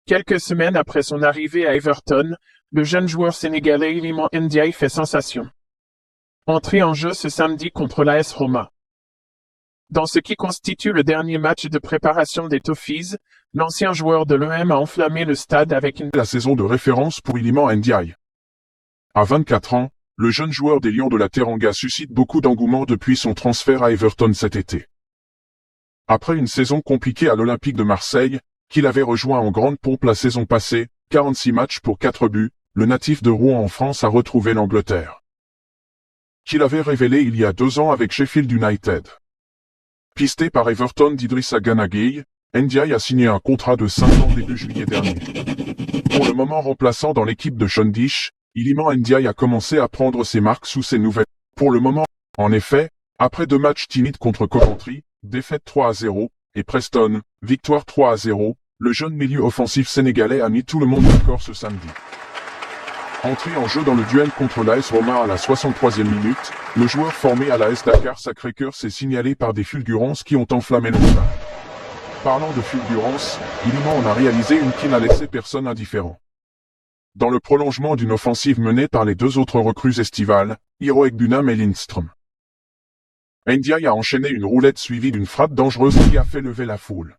Quelques semaines après son arrivée à Everton, le jeune joueur sénégalais Iliman Ndiaye fait sensation. Entré en jeu ce samedi contre l'AS Roma. Dans ce qui constitue le dernier match de préparation des Toffees, l'ancien joueur de l'OM a enflammé le stade avec la saison de référence pour Iliman Ndiaye. À 24 ans, le jeune joueur des Lions de la Teranga suscite beaucoup d'engouement depuis son transfert à Everton cet été. Après une saison compliquée à l'Olympique de Marseille, qu'il avait rejoint en grande pompe la saison passée, 46 matchs pour 4 buts, le natif de Rouen en France a retrouvé l'Angleterre. Qu'il avait révélé il y a 2 ans avec Sheffield United. Pisté par Everton d'Idrissa Gana Gueye, Ndiaye a signé un contrat de 5 ans début juillet dernier. Pour le moment remplaçant dans l'équipe de Sean Dyche, Iliman Ndiaye a commencé à prendre ses marques sous ses nouvelles. Pour le moment, en effet, après 2 matchs timides contre Coventry, défaite 3-0, et Preston, victoire 3-0, le jeune milieu offensif sénégalais a mis tout le monde d'accord ce samedi. Entré en jeu dans le duel contre l'AS Roma à la 63e minute, le joueur formé à l'AS Dakar Sacré-Cœur s'est signalé par des fulgurances qui ont enflammé le stade. Parlant de fulgurances, Iliman en a réalisé une qui n'a laissé personne indifférent. Dans le prolongement d'une offensive menée par les 2 autres recrues estivales, Hiro Egbunam et Lindström. Ndiaye a enchaîné une roulette suivie d'une frappe dangereuse qui a fait lever la foule.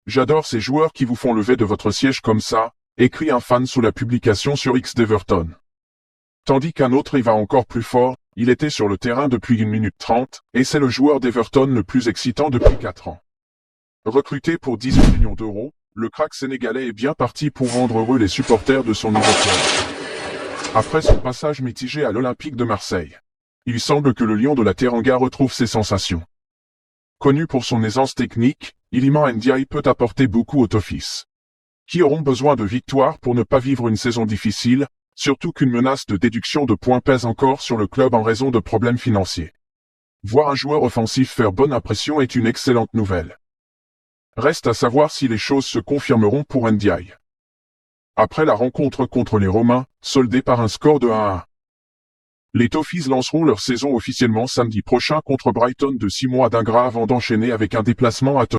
J'adore ces joueurs qui vous font lever de votre siège comme ça, écrit un fan sous la publication sur X d'Everton. Tandis qu'un autre y va encore plus fort, il était sur le terrain depuis 1 minute 30, et c'est le joueur d'Everton le plus excitant depuis 4 ans. Recruté pour 18 millions d'euros, le crack sénégalais est bien parti pour rendre heureux les supporters de son nouveau club. Après son passage mitigé à l'Olympique de Marseille, il semble que le Lion de la Teranga retrouve ses sensations. Connu pour son aisance technique, Iliman Ndiaye peut apporter beaucoup aux Toffees, qui auront besoin de victoires pour ne pas vivre une saison difficile, surtout qu'une menace de déduction de points pèse encore sur le club en raison de problèmes financiers. Voir un joueur offensif faire bonne impression est une excellente nouvelle. Reste à savoir si les choses se confirmeront pour Ndiaye. Après la rencontre contre les Romains, soldée par un score de 1-1. Les Toffees lanceront leur saison officiellement samedi prochain contre Brighton de 6 mois d'ingrat avant d'enchaîner avec un déplacement à